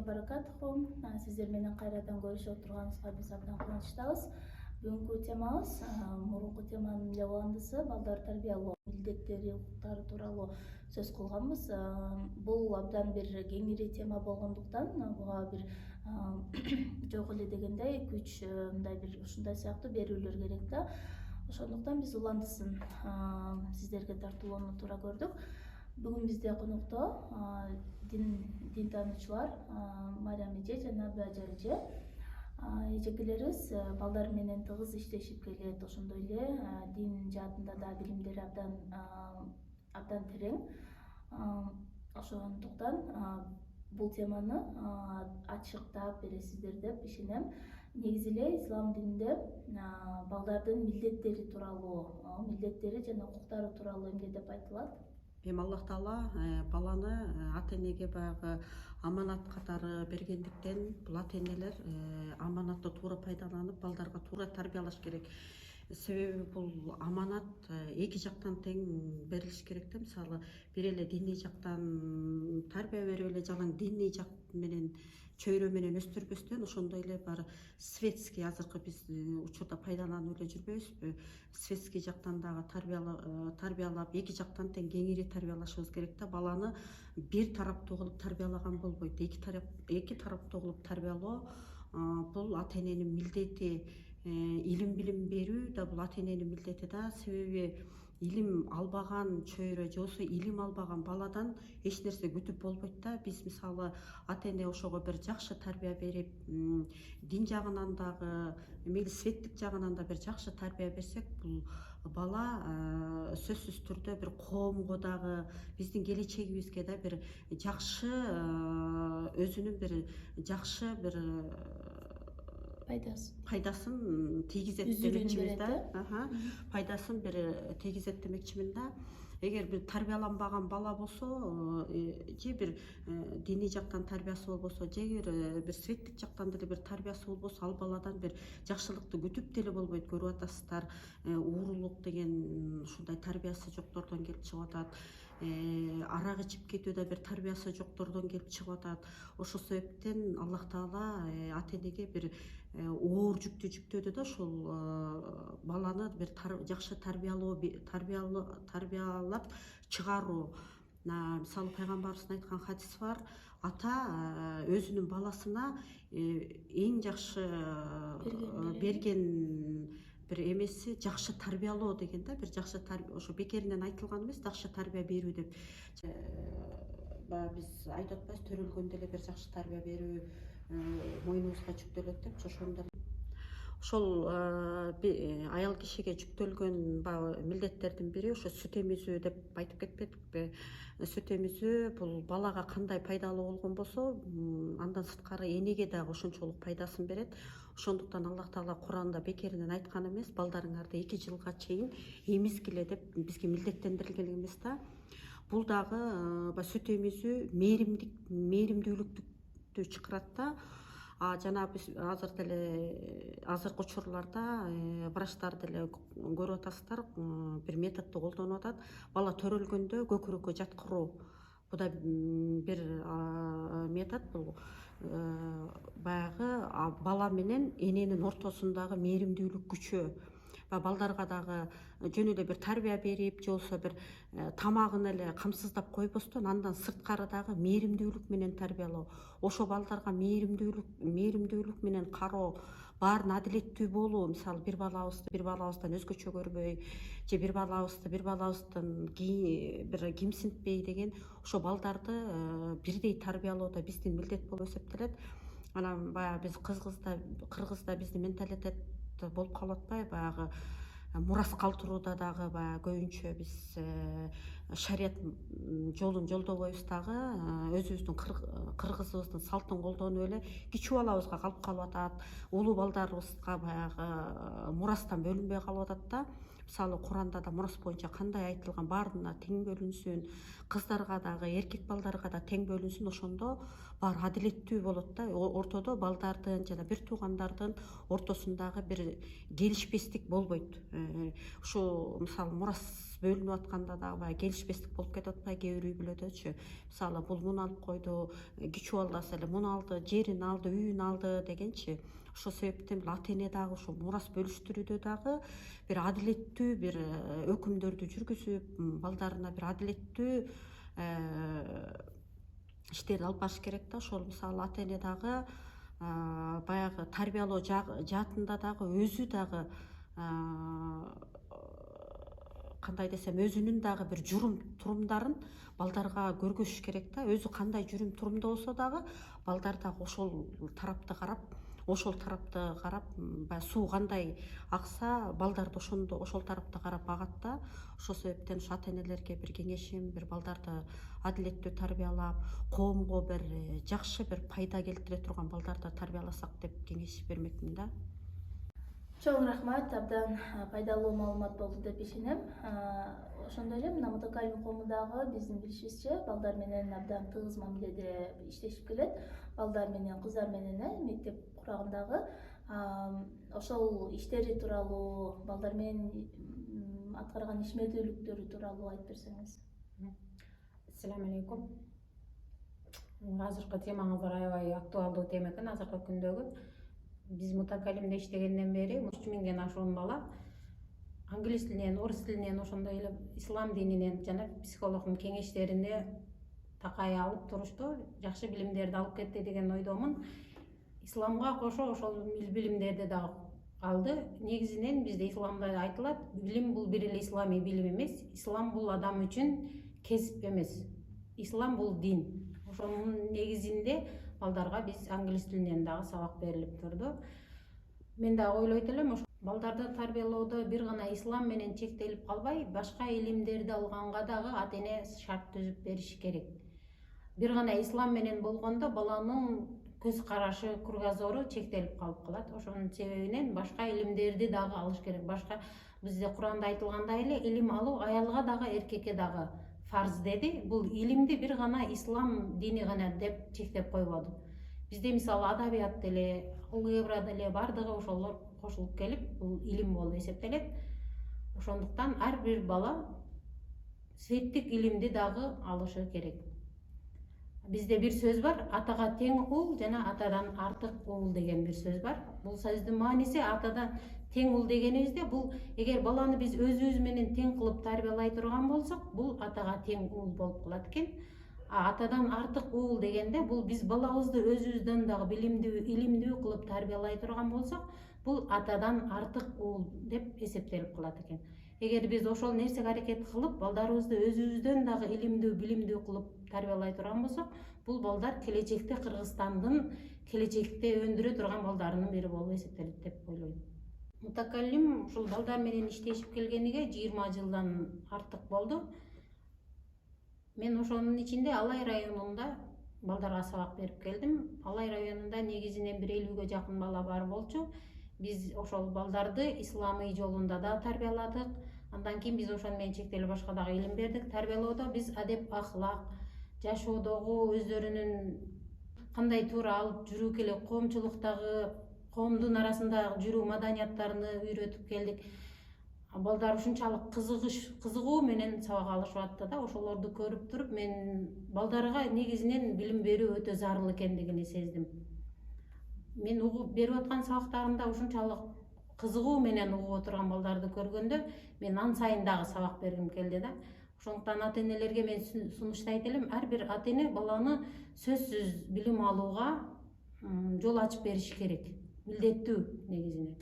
баракатуху. Сиздер менен кайрадан көрүшүп отурганыбызга биз абдан кубанычтабыз. Бүгүнкү темабыз мурунку теманын жалгандысы балдар тарбиялоо милдеттери, укуктары тууралуу сөз кылганбыз. Бул абдан бир кеңири тема болгондуктан буга бир жок эле дегендей 2-3 мындай бир ушундай сыяктуу берүүлөр керек да. Ошондуктан биз уландысын сиздерге тартуулоону туура көрдүк. Бүгүн бизде конокто дин таануучулар Марьям эже жана Бажар эже. Эжекелерибиз балдар менен тыгыз иштешип келет, ошондой эле дин жаатында да билимдери абдан терең. Ошондуктан бул теманы ачыктап бересиздер деп ишенем. Негизи эле ислам дининде балдардын милдеттери тууралуу, милдеттери жана укуктары тууралуу эмне деп айтылат? Эми Аллах Таала баланы ата энеге баягы аманат катары бергендиктен бул ата энелер аманатты туура пайдаланып, балдарга туура тарбиялаш керек. Себеби бул аманат эки жактан тең берилиш керек да. Мисалы, бир эле диний жактан тарбия берип эле жалаң диний жак менен чөйрө менен өстүрбөстөн, ошондой эле бар светский, азыркы биз учурда пайдаланып эле жүрбөйбүзбү? Светский жактан дагы тарбиялап, эки жактан тең кеңири тарбиялашыбыз керек да. Баланы бир тараптуу кылып тарбиялаган болбойт. Эки тараптуу кылып тарбиялоо бул ата эненин милдети. Илим билим берүү да бул ата эненин милдети да. Себеби илим албаган чөйрө же болбосо илим албаган баладан эч нерсе күтүп болбойт да. Биз мисалы ата эне ошого бир жакшы тарбия берип, дин жагынан дагы, мейли светтик жагынан да бир жакшы тарбия берсек, бул бала сөзсүз түрдө бир коомго дагы, биздин келечегибизге да бир жакшы өзүнүн бир жакшы бир пайдасын тийгизет демекчимиз да. Пайдасын бир тийгизет демекчимин да. Эгер бир тарбияланбаган бала болсо, же бир диний жактан тарбиясы болбосо, же бир светтик жактан деле бир тарбиясы болбосо, ал баладан бир жакшылыкты күтүп деле болбойт. Көрүп атасыздар, уурулук деген ушундай тарбиясы жоктордон келип чыгып атат. Арак ичип кетүү да бир тарбиясы жоктордон келип чыгып атат. Ошол себептен Аллах Таала ата энеге бир оор жүктү жүктөдү да, ошол баланы бир жакшы тарбиялап чыгаруу. Мисалы, пайгамбарыбыздын айткан хадиси бар: ата өзүнүн баласына эң жакшы берген бир эмеси жакшы тарбиялоо деген да. Бир жакшы ошо бекеринен айтылган эмес, жакшы тарбия берүү деп. Баягы биз айтып атпайбыз, төрөлгөндө эле бир жакшы тарбия берүү мойнубузга жүктөлөт деп. Ошол аял кишиге жүктөлгөн милдеттердин бири ошо сүт эмизүү деп айтып кетпедикпи? Сүт эмизүү бул балага кандай пайдалуу болгон болсо, андан сырткары энеге дагы ошончолук пайдасын берет. Ошондуктан Аллах Таала Куранда бекеринен айткан эмес, балдарыңарды 2 жылга чейин эмизгиле деп бизге милдеттендирилген эмес да. Бул дагы сүт эмизүү мээримдүүлүктү чакырат да. Жана биз азыркы учурларда врачтар деле көрүп атасыздар, бир методду колдонуп атат. Бала төрөлгөндө көкүрөккө жаткыруу. Бу да бир метод. Бул баягы бала менен эненин ортосундагы мээримдүүлүк күчөө. Балдарга дагы жөн эле бир тарбия берип, же болбосо бир тамагын эле камсыздап койбостон, андан сырткары дагы мээримдүүлүк менен тарбиялоо. Ошо балдарга мээримдүүлүк менен кароо, баарын адилеттүү болуу. Мисалы, бир балабыздан өзгөчө көрбөй, же бир балабыздан бир кимсинтпей деген, ошо балдарды бирдей тарбиялоо да биздин милдет болуп эсептелет. Анан баягы биз Кыргызда биздин менталитет болуп калып атпайбы? Баягы мурас калтырууда дагы баягы көбүнчө биз шарият жолун жолдобойбуз дагы, өзүбүздүн кыргызыбыздын салтын колдонуп эле кичүү балабызга калып атат. Улуу балдарыбызга баягы мурастан бөлүнбөй калып атат да. Мисалы, Куранда да мурас боюнча кандай айтылган, баарына тең бөлүнсүн, кыздарга дагы, эркек балдарга да тең бөлүнсүн, ошондо баары адилеттүү болот да. Ортодо балдардын жана бир туугандардын ортосундагы бир келишпестик болбойт. Ушу мисалы мурас бөлүнүп атканда дагы баягы келишпестик болуп кетип атпайбы кээ бир үй бүлөдөчү. Мисалы бул муну алып койду, кичүү балдасы эле муну алды, жерин алды, үйүн алды дегенчи. Ошол себептен бул ата эне дагы ушул мурас бөлүштүрүүдө дагы бир адилеттүү бир өкүмдөрдү жүргүзүп, балдарына бир адилеттүү иштерди алып барыш керек да. Ошол мисалы ата эне дагы баягы тарбиялоо жаатында дагы өзү дагы кандай десем, өзүнүн дагы бир журум турумдарын балдарга көргөзүш керек да. Өзү кандай журум турумда болсо дагы балдар дагы ошол тарапты карап, баягы суу кандай акса, балдар да ошол тарапты карап агат да. Ошол себептен ушу ата энелерге бир кеңешим, бир балдарды адилеттүү тарбиялап, коомго бир жакшы бир пайда келтире турган балдарды тарбияласак деп кеңеш бермекмин да. Чоң рахмат, абдан пайдалуу маалымат болду деп ишенем. Ошондой эле мына мутакалим коому дагы биздин билишибизче балдар менен абдан тыгыз мамиледе иштешип келет. Балдар менен, кыздар менен мектеп курагындагы ошол иштери тууралуу, балдар менен аткарган ишмердүүлүктөрү тууралуу айтып берсеңиз. Ассаламу алейкум. Азыркы темаңыздар аябай актуалдуу тема экен азыркы күндөгү. Биз мутакалимде иштегенден бери 3000ден ашуун бала англис тилинен, орус тилинен, ошондой эле ислам дининен жана психологдун кеңештерине такай алып турушту, жакшы билимдерди алып кетти деген ойдомун. Исламга кошо ошол билимдерди дагы алды. Негизинен бизде исламда айтылат, билим бул бир эле исламий билим эмес, ислам бул адам үчүн кесип эмес. Ислам бул дин. Ошонун негизинде балдарга биз англис тилинен дагы сабак берилип турду. Мен дагы ойлойт элем, балдарды тарбиялоодо бир гана ислам менен чектелип калбай, башка илимдерди алганга дагы ата эне шарт түзүп бериш керек. Бир гана ислам менен болгондо баланын көз карашы, кругозору чектелип калып калат. Ошонун себебинен башка илимдерди дагы алыш керек. Башка бизде Куранда айтылгандай эле илим алуу аялга дагы, эркекке дагы фарз деди. Бул илимди бир гана ислам дини гана деп чектеп койбоду. Бизде мисалы адабият деле, алгебра деле бардыгы ошолор кошулуп келип, бул илим болуп эсептелет. Ошондуктан ар бир бала светтик илимди дагы алышы керек. Бизде бир сөз бар, атага тең ул жана атадан артык ул деген бир сөз бар. Бул сөздүн мааниси атадан тең ул дегенибизде, бул эгер баланы биз өзүбүз менен тең кылып тарбиялай турган болсок, бул атага тең ул болуп калат экен. Атадан артык ул дегенде, бул биз балабызды өзүбүздөн дагы билимдүү, илимдүү кылып тарбиялай турган болсок, бул атадан артык ул деп эсептелип калат экен. Эгер биз ошол нерсеге аракет кылып, балдарыбызды өзүбүздөн дагы илимдүү, билимдүү кылып тарбиялай турган болсок, бул балдар келечекте Кыргызстандын келечекте өндүрө турган балдарынын бири болуп эсептелет деп ойлойм. Мутакалим ушул балдар менен иштешип келгениге 20 жылдан артык болду. Мен ошонун ичинде Алай районунда балдарга сабак берип келдим. Алай районунда негизинен 150-ге жакын бала бар болчу. Биз ошол балдарды исламый жолунда да тарбияладык. Андан кийин биз ошону менен чектелип башка дагы илим бердик. Тарбиялоодо биз адеп, ахлак, жашоодогу өздөрүнүн кандай туура алып жүрүү керек, коомчулуктагы, коомдун арасында жүрүү маданияттарыны үйрөтүп келдик. Балдар ушунчалык кызыгуу менен сабак алышып атты да. Ошолорду көрүп туруп, мен балдарга негизинен билим берүү өтө зарыл экендигин сездим. Мен угуп берип аткан сабактарымда ушунчалык кызыгуу менен угуп отурган балдарды көргөндө, мен ан сайын дагы сабак бергим келди да. Ошондуктан ата энелерге мен сунуштайт элем, ар бир ата эне баланы сөзсүз билим алууга жол ачып бериш керек. Милдеттүү негизинен.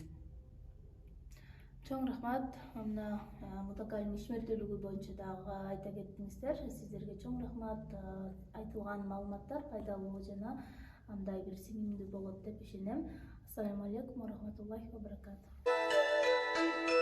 Чоң рахмат. Мына мутакалим ишмердүүлүгү боюнча дагы айта кеттиңиздер. Сиздерге чоң рахмат. Айтылган маалыматтар пайдалуу жана андай бир сиңимдүү болот деп ишенем. Ассаламу алейкум ва рахматуллахи ва баракатух.